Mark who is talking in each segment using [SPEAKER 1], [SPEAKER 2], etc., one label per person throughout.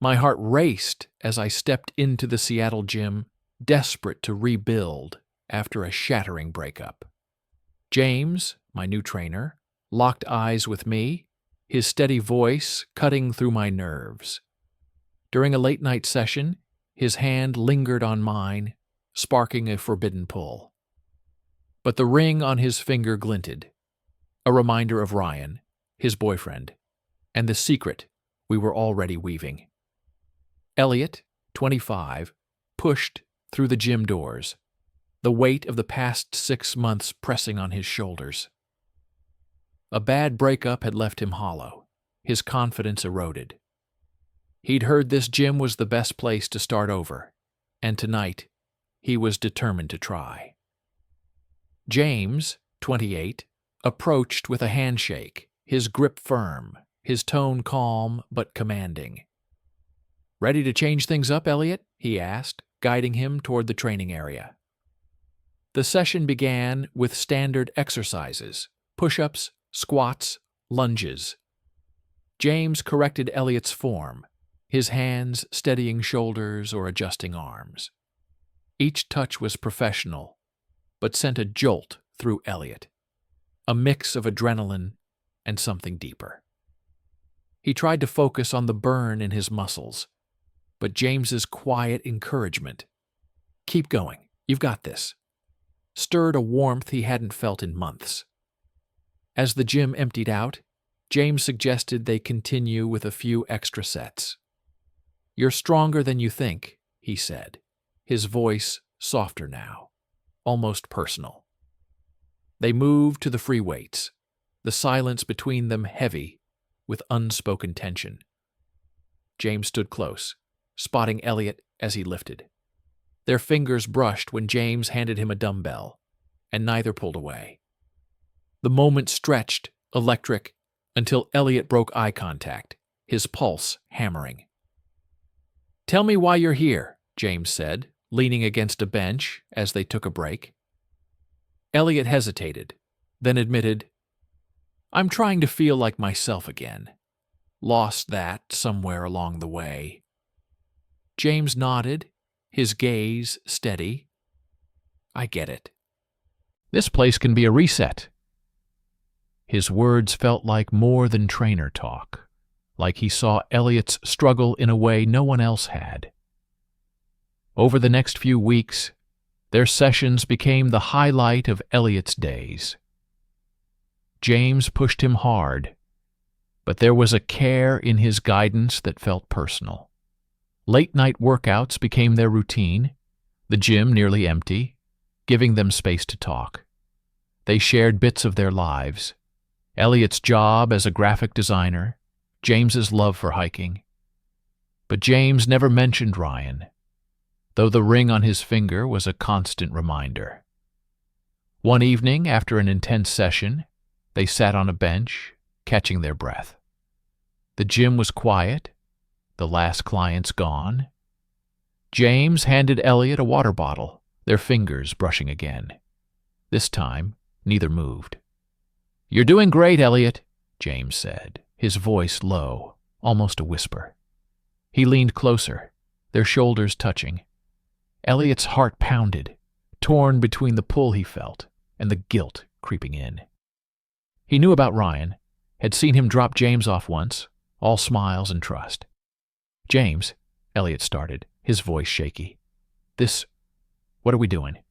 [SPEAKER 1] My heart raced as I stepped into the Seattle gym, desperate to rebuild after a shattering breakup. James, my new trainer, locked eyes with me, his steady voice cutting through my nerves. During a late-night session, his hand lingered on mine, sparking a forbidden pull. But the ring on his finger glinted, a reminder of Ryan, his boyfriend, and the secret we were already weaving. Elliot, 25, pushed through the gym doors, the weight of the past 6 months pressing on his shoulders. A bad breakup had left him hollow, his confidence eroded. He'd heard this gym was the best place to start over, and tonight he was determined to try. James, 28, approached with a handshake, his grip firm, his tone calm but commanding. "Ready to change things up, Elliot?" he asked, guiding him toward the training area. The session began with standard exercises, push-ups, squats, lunges. James corrected Elliot's form, his hands steadying shoulders or adjusting arms. Each touch was professional, but sent a jolt through Elliot, a mix of adrenaline and something deeper. He tried to focus on the burn in his muscles, but James's quiet encouragement, "Keep going, you've got this," stirred a warmth he hadn't felt in months. As the gym emptied out, James suggested they continue with a few extra sets. "You're stronger than you think," he said, his voice softer now, almost personal. They moved to the free weights, the silence between them heavy with unspoken tension. James stood close, spotting Elliot as he lifted. Their fingers brushed when James handed him a dumbbell, and neither pulled away. The moment stretched, electric, until Elliot broke eye contact, his pulse hammering. "Tell me why you're here," James said, leaning against a bench as they took a break. Elliot hesitated, then admitted, "I'm trying to feel like myself again. Lost that somewhere along the way." James nodded, his gaze steady. "I get it. This place can be a reset." His words felt like more than trainer talk, like he saw Elliot's struggle in a way no one else had. Over the next few weeks, their sessions became the highlight of Elliot's days. James pushed him hard, but there was a care in his guidance that felt personal. Late-night workouts became their routine, the gym nearly empty, giving them space to talk. They shared bits of their lives, Elliot's job as a graphic designer, James's love for hiking. But James never mentioned Ryan, though the ring on his finger was a constant reminder. One evening, after an intense session, they sat on a bench, catching their breath. The gym was quiet, the last clients gone. James handed Elliot a water bottle, their fingers brushing again. This time, neither moved. "You're doing great, Elliot," James said, his voice low, almost a whisper. He leaned closer, their shoulders touching. Elliot's heart pounded, torn between the pull he felt and the guilt creeping in. He knew about Ryan, had seen him drop James off once, all smiles and trust. "James," Elliot started, his voice shaky. What are we doing?"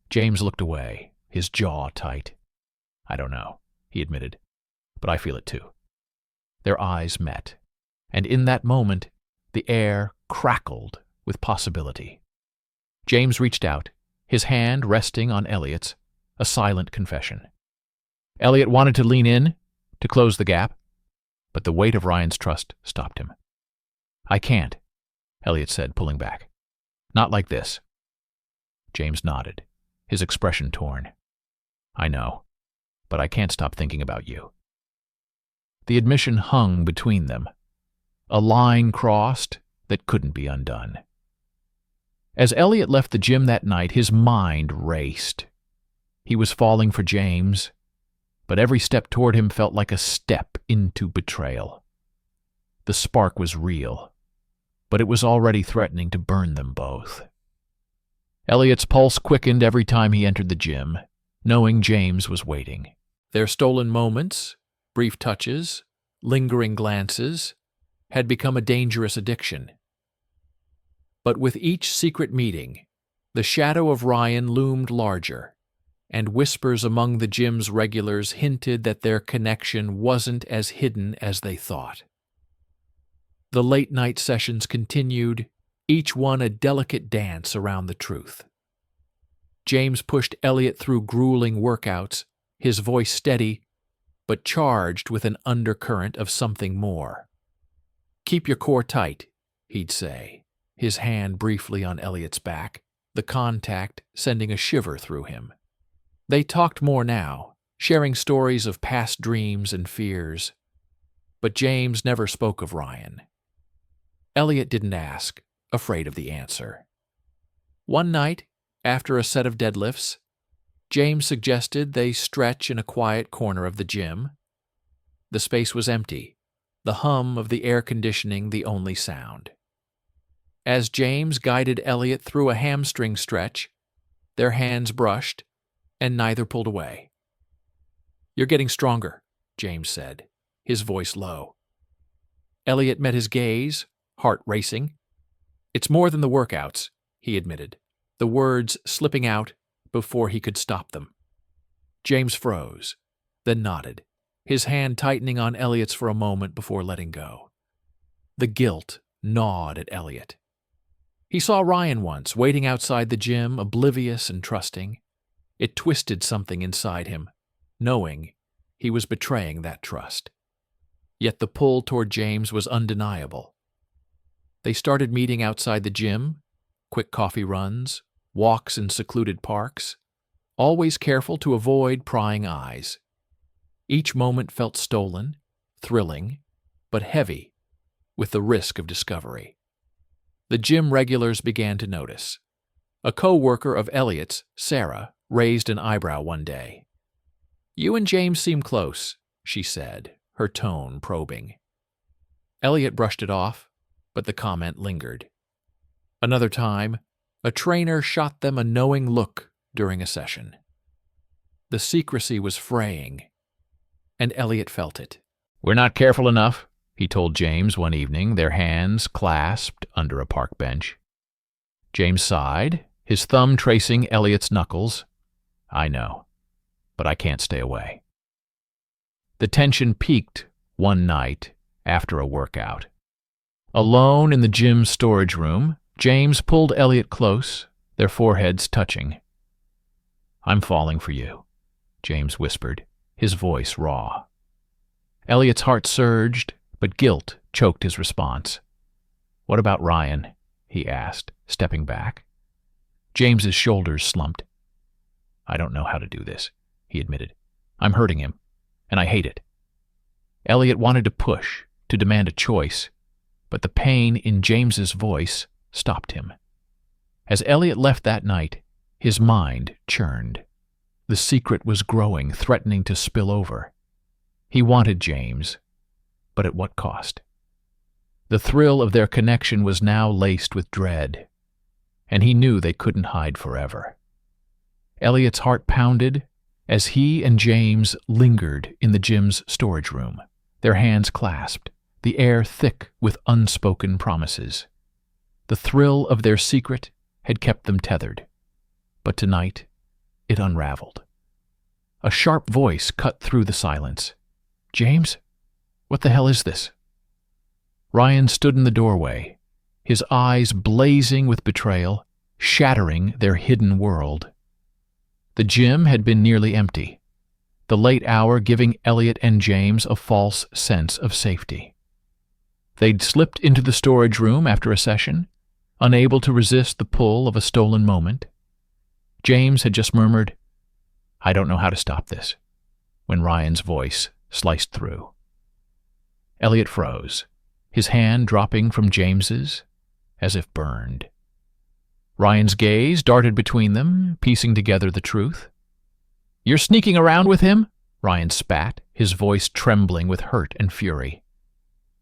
[SPEAKER 1] James looked away, his jaw tight. "I don't know," he admitted, "but I feel it too." Their eyes met, and in that moment, the air crackled with possibility. James reached out, his hand resting on Elliot's, a silent confession. Elliot wanted to lean in, to close the gap, but the weight of Ryan's trust stopped him. "I can't," Elliot said, pulling back. "Not like this." James nodded, his expression torn. "I know, but I can't stop thinking about you." The admission hung between them, a line crossed that couldn't be undone. As Elliot left the gym that night, his mind raced. He was falling for James, but every step toward him felt like a step into betrayal. The spark was real, but it was already threatening to burn them both. Elliot's pulse quickened every time he entered the gym, knowing James was waiting. Their stolen moments, brief touches, lingering glances, had become a dangerous addiction. But with each secret meeting, the shadow of Ryan loomed larger, and whispers among the gym's regulars hinted that their connection wasn't as hidden as they thought. The late-night sessions continued, each one a delicate dance around the truth. James pushed Elliot through grueling workouts, his voice steady, but charged with an undercurrent of something more. "Keep your core tight," he'd say, his hand briefly on Elliot's back, the contact sending a shiver through him. They talked more now, sharing stories of past dreams and fears. But James never spoke of Ryan. Elliot didn't ask, afraid of the answer. One night, after a set of deadlifts, James suggested they stretch in a quiet corner of the gym. The space was empty, the hum of the air conditioning the only sound. As James guided Elliot through a hamstring stretch, their hands brushed, and neither pulled away. "You're getting stronger," James said, his voice low. Elliot met his gaze, heart racing. "It's more than the workouts," he admitted, the words slipping out before he could stop them. James froze, then nodded, his hand tightening on Elliot's for a moment before letting go. The guilt gnawed at Elliot. He saw Ryan once, waiting outside the gym, oblivious and trusting. It twisted something inside him, knowing he was betraying that trust. Yet the pull toward James was undeniable. They started meeting outside the gym, quick coffee runs, walks in secluded parks, always careful to avoid prying eyes. Each moment felt stolen, thrilling, but heavy, with the risk of discovery. The gym regulars began to notice. A co-worker of Elliot's, Sarah, raised an eyebrow one day. "You and James seem close," she said, her tone probing. Elliot brushed it off, but the comment lingered. Another time, a trainer shot them a knowing look during a session. The secrecy was fraying, and Elliot felt it. "We're not careful enough," he told James one evening, their hands clasped under a park bench. James sighed, his thumb tracing Elliot's knuckles. "I know, but I can't stay away." The tension peaked one night after a workout. Alone in the gym's storage room, James pulled Elliot close, their foreheads touching. "I'm falling for you," James whispered, his voice raw. Elliot's heart surged, but guilt choked his response. "What about Ryan?" he asked, stepping back. James's shoulders slumped. "I don't know how to do this," he admitted. "I'm hurting him, and I hate it." Elliot wanted to push, to demand a choice, but the pain in James's voice stopped him. As Elliot left that night, his mind churned. The secret was growing, threatening to spill over. He wanted James, but at what cost? The thrill of their connection was now laced with dread, and he knew they couldn't hide forever. Elliot's heart pounded as he and James lingered in the gym's storage room, their hands clasped, the air thick with unspoken promises. The thrill of their secret had kept them tethered, but tonight it unraveled. A sharp voice cut through the silence. "James? What the hell is this?" Ryan stood in the doorway, his eyes blazing with betrayal, shattering their hidden world. The gym had been nearly empty, the late hour giving Elliot and James a false sense of safety. They'd slipped into the storage room after a session, unable to resist the pull of a stolen moment. James had just murmured, "I don't know how to stop this," when Ryan's voice sliced through. Elliot froze, his hand dropping from James's as if burned. Ryan's gaze darted between them, piecing together the truth. "You're sneaking around with him?" Ryan spat, his voice trembling with hurt and fury.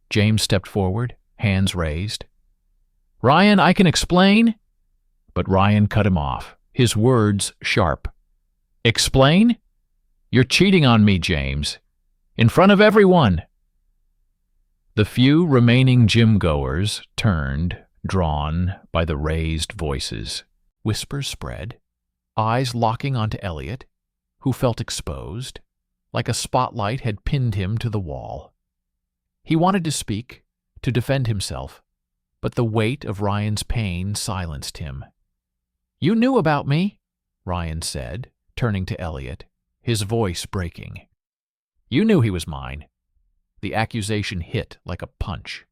[SPEAKER 1] James stepped forward, hands raised. "Ryan, I can explain." But Ryan cut him off, his words sharp. "Explain? You're cheating on me, James. In front of everyone." The few remaining gym-goers turned, drawn by the raised voices. Whispers spread, eyes locking onto Elliot, who felt exposed, like a spotlight had pinned him to the wall. He wanted to speak, to defend himself, but the weight of Ryan's pain silenced him. "You knew about me," Ryan said, turning to Elliot, his voice breaking. "You knew he was mine." The accusation hit like a punch.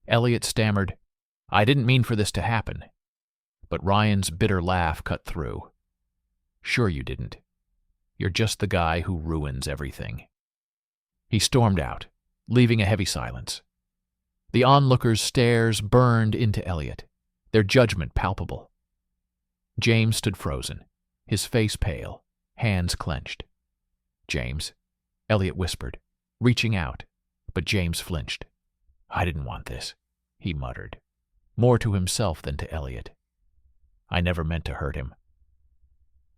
[SPEAKER 1] Elliot stammered, "I didn't mean for this to happen." But Ryan's bitter laugh cut through. "Sure you didn't. You're just the guy who ruins everything." He stormed out, leaving a heavy silence. The onlookers' stares burned into Elliot, their judgment palpable. James stood frozen, his face pale, hands clenched. "James," Elliot whispered, reaching out, but James flinched. "I didn't want this," he muttered, more to himself than to Elliot. "I never meant to hurt him."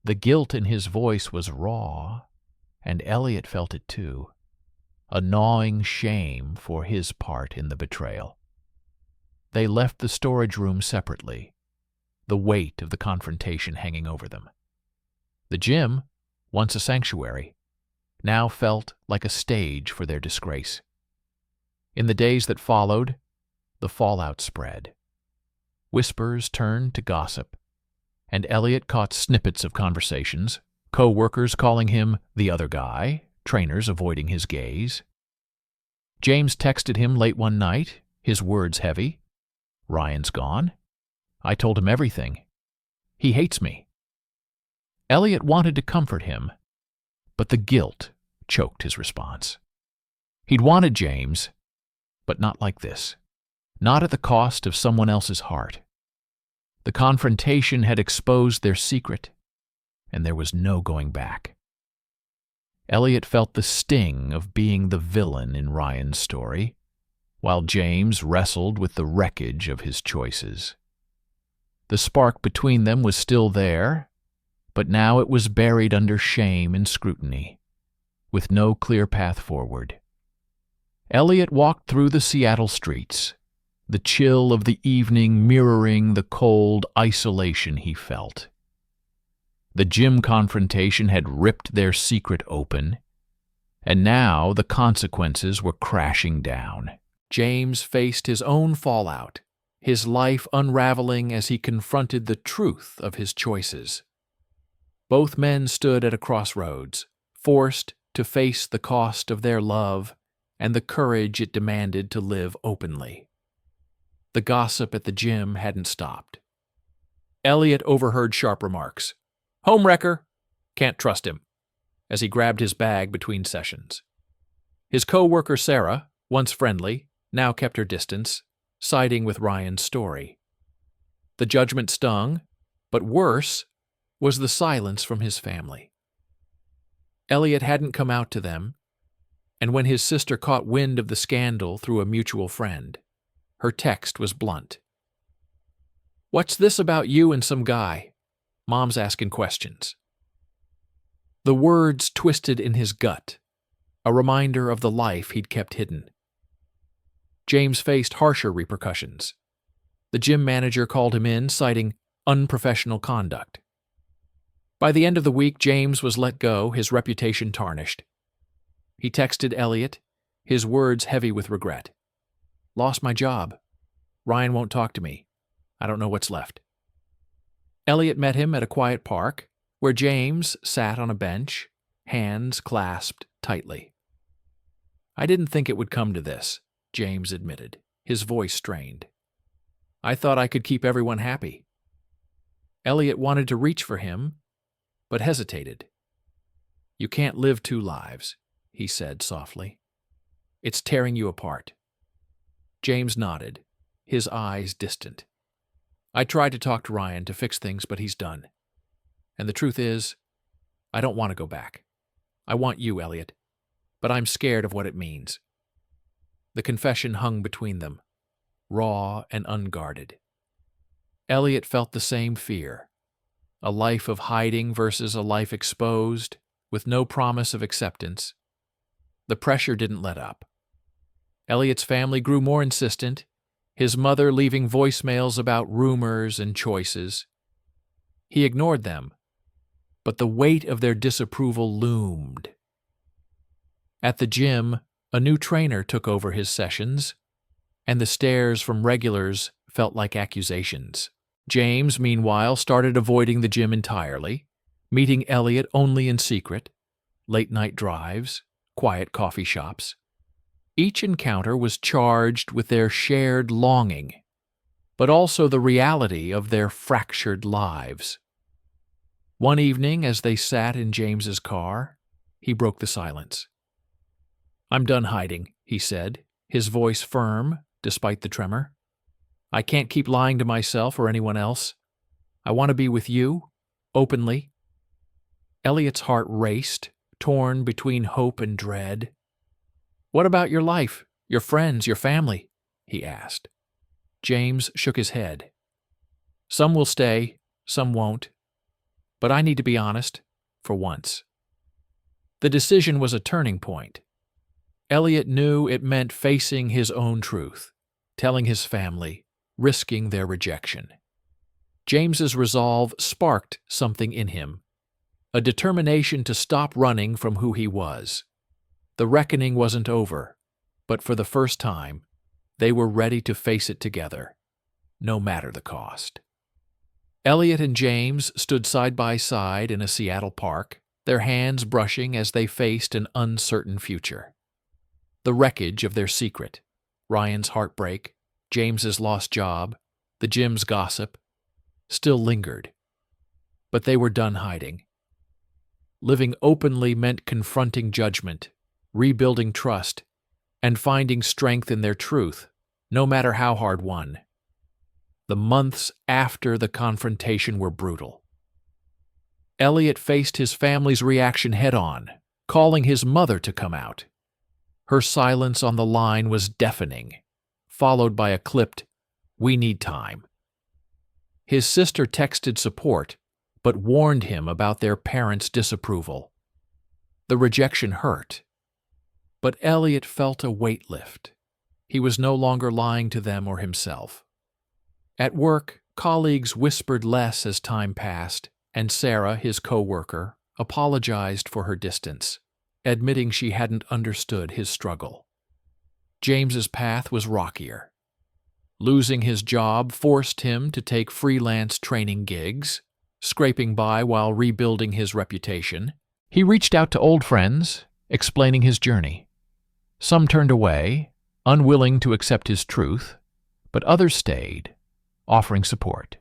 [SPEAKER 1] The guilt in his voice was raw, and Elliot felt it too, a gnawing shame for his part in the betrayal. They left the storage room separately, the weight of the confrontation hanging over them. The gym, once a sanctuary, now felt like a stage for their disgrace. In the days that followed, the fallout spread. Whispers turned to gossip, and Elliot caught snippets of conversations, co-workers calling him the other guy, trainers avoiding his gaze. James texted him late one night, his words heavy. "Ryan's gone. I told him everything. He hates me." Elliot wanted to comfort him, but the guilt choked his response. He'd wanted James, but not like this, not at the cost of someone else's heart. The confrontation had exposed their secret, and there was no going back. Elliot felt the sting of being the villain in Ryan's story, while James wrestled with the wreckage of his choices. The spark between them was still there, but now it was buried under shame and scrutiny, with no clear path forward. Elliot walked through the Seattle streets, the chill of the evening mirroring the cold isolation he felt. The gym confrontation had ripped their secret open, and now the consequences were crashing down. James faced his own fallout, his life unraveling as he confronted the truth of his choices. Both men stood at a crossroads, forced to face the cost of their love and the courage it demanded to live openly. The gossip at the gym hadn't stopped. Elliot overheard sharp remarks. "Homewrecker! Can't trust him," as he grabbed his bag between sessions. His co-worker Sarah, once friendly, now kept her distance, siding with Ryan's story. The judgment stung, but worse was the silence from his family. Elliot hadn't come out to them, and when his sister caught wind of the scandal through a mutual friend, her text was blunt. "What's this about you and some guy? Mom's asking questions." The words twisted in his gut, a reminder of the life he'd kept hidden. James faced harsher repercussions. The gym manager called him in, citing unprofessional conduct. By the end of the week, James was let go, his reputation tarnished. He texted Elliot, his words heavy with regret. "Lost my job. Ryan won't talk to me. I don't know what's left." Elliot met him at a quiet park, where James sat on a bench, hands clasped tightly. "I didn't think it would come to this," James admitted, his voice strained. "I thought I could keep everyone happy." Elliot wanted to reach for him, but hesitated. "You can't live two lives," he said softly. "It's tearing you apart." James nodded, his eyes distant. "I tried to talk to Ryan to fix things, but he's done. And the truth is, I don't want to go back. I want you, Elliot, but I'm scared of what it means." The confession hung between them. raw and unguarded. Elliot felt the same fear, a life of hiding versus a life exposed, with no promise of acceptance. The pressure didn't let up. Elliot's family grew more insistent, his mother leaving voicemails about rumors and choices. He ignored them, but the weight of their disapproval loomed. At the gym, a new trainer took over his sessions, and the stares from regulars felt like accusations. James, meanwhile, started avoiding the gym entirely, meeting Elliot only in secret, late-night drives, quiet coffee shops. Each encounter was charged with their shared longing, but also the reality of their fractured lives. One evening, as they sat in James's car, he broke the silence. "I'm done hiding," he said, his voice firm despite the tremor. "I can't keep lying to myself or anyone else. I want to be with you, openly." Elliot's heart raced, torn between hope and dread. "What about your life, your friends, your family?" he asked. James shook his head. "Some will stay, some won't. But I need to be honest, for once." The decision was a turning point. Elliot knew it meant facing his own truth, telling his family, risking their rejection. James's resolve sparked something in him, a determination to stop running from who he was. The reckoning wasn't over, but for the first time, they were ready to face it together, no matter the cost. Elliot and James stood side by side in a Seattle park, their hands brushing as they faced an uncertain future. The wreckage of their secret, Ryan's heartbreak, James's lost job, the gym's gossip, still lingered. But they were done hiding. Living openly meant confronting judgment, rebuilding trust, and finding strength in their truth, no matter how hard won. The months after the confrontation were brutal. Elliot faced his family's reaction head-on, calling his mother to come out. Her silence on the line was deafening, followed by a clipped, "We need time." His sister texted support, but warned him about their parents' disapproval. The rejection hurt, but Elliot felt a weight lift. He was no longer lying to them or himself. At work, colleagues whispered less as time passed, and Sarah, his co-worker, apologized for her distance, admitting she hadn't understood his struggle. James's path was rockier. Losing his job forced him to take freelance training gigs, scraping by while rebuilding his reputation. He reached out to old friends, explaining his journey. Some turned away, unwilling to accept his truth, but others stayed, offering support.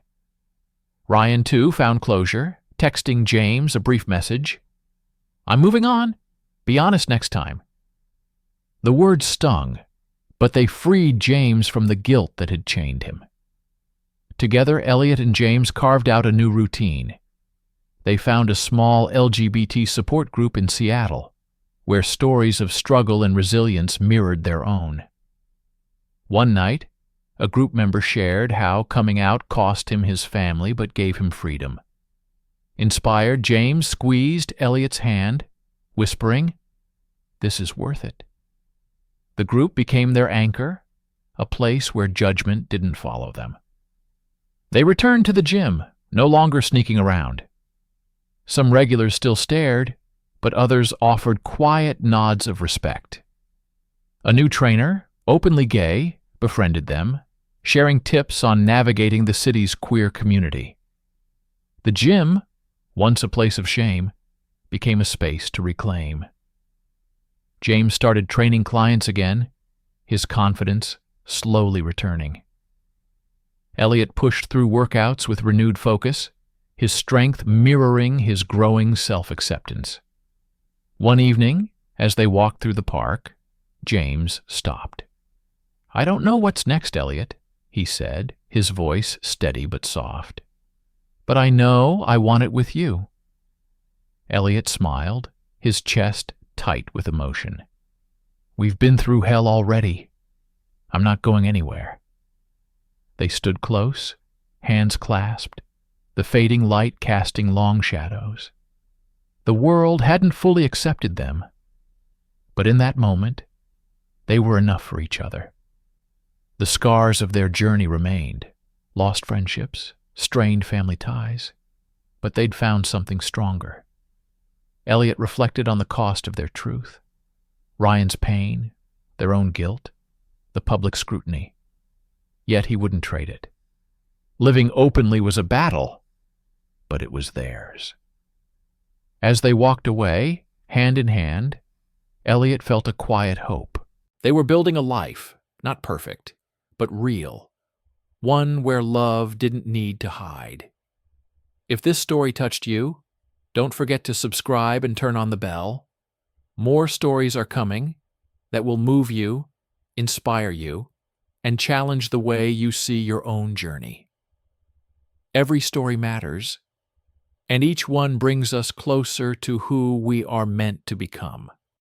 [SPEAKER 1] Ryan, too, found closure, texting James a brief message. "I'm moving on. Be honest next time." The words stung, but they freed James from the guilt that had chained him. Together, Elliot and James carved out a new routine. They found a small LGBT support group in Seattle, where stories of struggle and resilience mirrored their own. One night, a group member shared how coming out cost him his family but gave him freedom. Inspired, James squeezed Elliot's hand, whispering, "This is worth it." The group became their anchor, a place where judgment didn't follow them. They returned to the gym, no longer sneaking around. Some regulars still stared, but others offered quiet nods of respect. A new trainer, openly gay, befriended them, sharing tips on navigating the city's queer community. The gym, once a place of shame, became a space to reclaim. James started training clients again, his confidence slowly returning. Elliot pushed through workouts with renewed focus, his strength mirroring his growing self-acceptance. One evening, as they walked through the park, James stopped. "I don't know what's next, Elliot," he said, his voice steady but soft. "But I know I want it with you." Elliot smiled, his chest tight with emotion. "We've been through hell already. I'm not going anywhere." They stood close, hands clasped, the fading light casting long shadows. The world hadn't fully accepted them, but in that moment, they were enough for each other. The scars of their journey remained, lost friendships, strained family ties, but they'd found something stronger. Elliot reflected on the cost of their truth, Ryan's pain, their own guilt, the public scrutiny. Yet he wouldn't trade it. Living openly was a battle, but it was theirs. As they walked away, hand in hand, Elliot felt a quiet hope. They were building a life, not perfect, but real. One where love didn't need to hide. If this story touched you, don't forget to subscribe and turn on the bell. More stories are coming that will move you, inspire you, and challenge the way you see your own journey. Every story matters, and each one brings us closer to who we are meant to become.